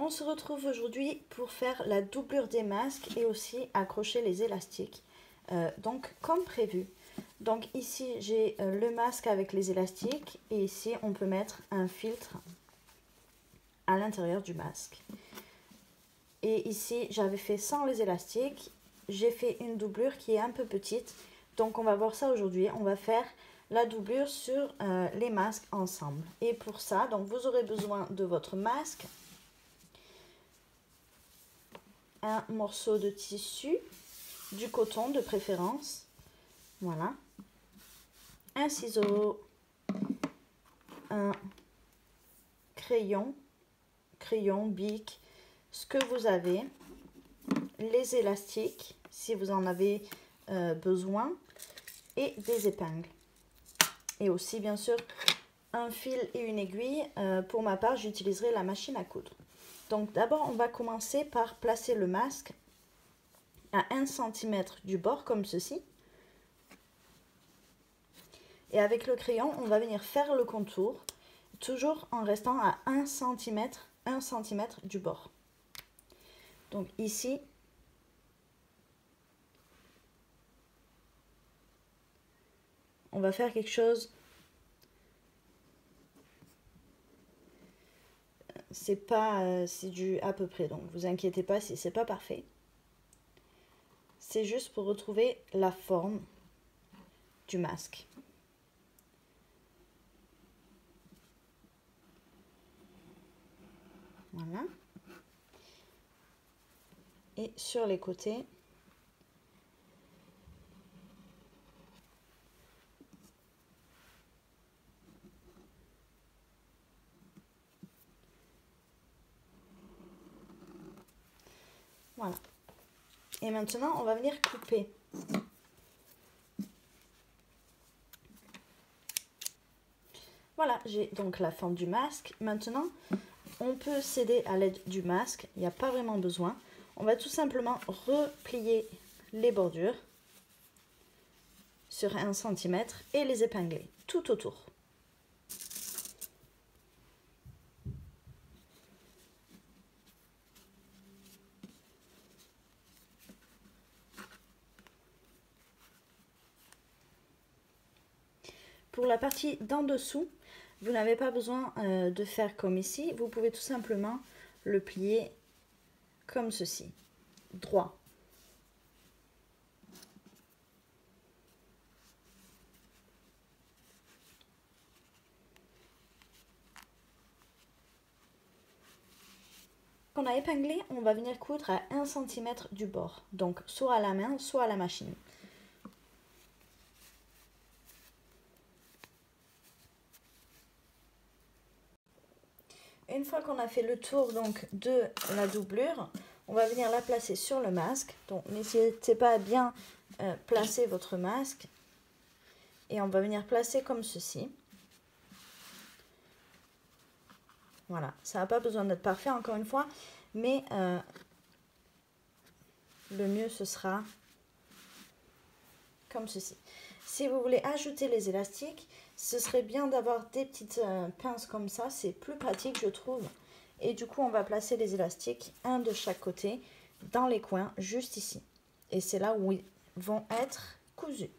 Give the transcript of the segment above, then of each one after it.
On se retrouve aujourd'hui pour faire la doublure des masques et aussi accrocher les élastiques. Donc comme prévu. Donc ici j'ai le masque avec les élastiques et ici on peut mettre un filtre à l'intérieur du masque. Et ici j'avais fait sans les élastiques, j'ai fait une doublure qui est un peu petite. Donc on va voir ça aujourd'hui, on va faire la doublure sur les masques ensemble. Et pour ça, donc vous aurez besoin de votre masque, un morceau de tissu, du coton de préférence, voilà, un ciseau, un crayon, bic, ce que vous avez, les élastiques si vous en avez besoin et des épingles. Et aussi bien sûr un fil et une aiguille. Pour ma part j'utiliserai la machine à coudre. Donc d'abord on va commencer par placer le masque à 1 cm du bord comme ceci. Et avec le crayon on va venir faire le contour, toujours en restant à 1 cm du bord. Donc ici, on va faire quelque chose, c'est du à peu près, donc vous inquiétez pas si c'est pas parfait. C'est juste pour retrouver la forme du masque. Voilà. Et sur les côtés, voilà. Et maintenant, on va venir couper. Voilà, j'ai donc la forme du masque. Maintenant, on peut s'aider à l'aide du masque. Il n'y a pas vraiment besoin. On va tout simplement replier les bordures sur 1 cm et les épingler tout autour. Pour la partie d'en dessous, vous n'avez pas besoin de faire comme ici. Vous pouvez tout simplement le plier comme ceci, droit. Quand on a épinglé, on va venir coudre à 1 cm du bord. Donc soit à la main, soit à la machine. Une fois qu'on a fait le tour donc de la doublure, on va venir la placer sur le masque. Donc n'hésitez pas à bien placer votre masque. Et on va venir placer comme ceci. Voilà, ça n'a pas besoin d'être parfait encore une fois, mais le mieux ce sera comme ceci. Si vous voulez ajouter les élastiques, ce serait bien d'avoir des petites pinces comme ça, c'est plus pratique je trouve. Et du coup on va placer les élastiques, un de chaque côté, dans les coins, juste ici. Et c'est là où ils vont être cousus.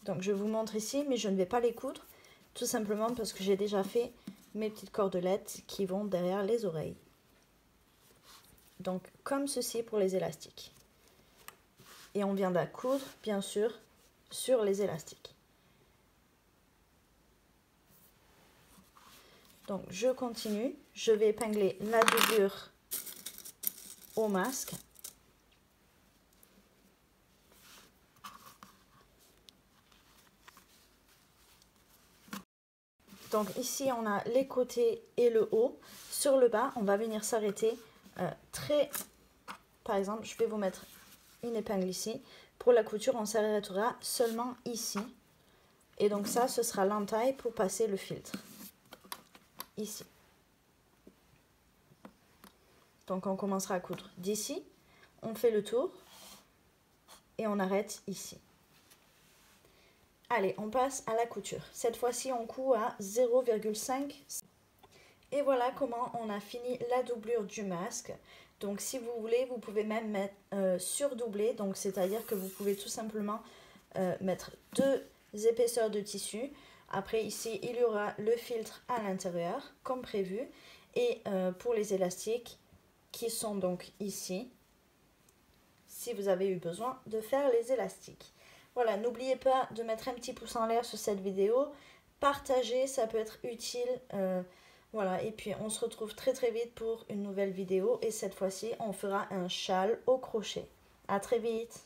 Donc je vous montre ici, mais je ne vais pas les coudre, tout simplement parce que j'ai déjà fait mes petites cordelettes qui vont derrière les oreilles. Donc comme ceci pour les élastiques. Et on vient d'accoudre, bien sûr, sur les élastiques. Donc je continue, je vais épingler la doublure au masque. Donc ici on a les côtés et le haut. Sur le bas, on va venir s'arrêter par exemple, je vais vous mettre une épingle ici. Pour la couture, on s'arrêtera seulement ici. Et donc ça, ce sera l'entaille pour passer le filtre. Ici. Donc on commencera à coudre d'ici. On fait le tour. Et on arrête ici. Allez, on passe à la couture. Cette fois-ci, on coud à 0,5. Et voilà comment on a fini la doublure du masque. Donc si vous voulez, vous pouvez même mettre surdoubler, donc c'est-à-dire que vous pouvez tout simplement mettre 2 épaisseurs de tissu. Après ici, il y aura le filtre à l'intérieur, comme prévu. Et pour les élastiques qui sont donc ici, si vous avez eu besoin de faire les élastiques. Voilà, n'oubliez pas de mettre un petit pouce en l'air sur cette vidéo. Partagez, ça peut être utile. Voilà, et puis on se retrouve très très vite pour une nouvelle vidéo. Et cette fois-ci, on fera un châle au crochet. À très vite!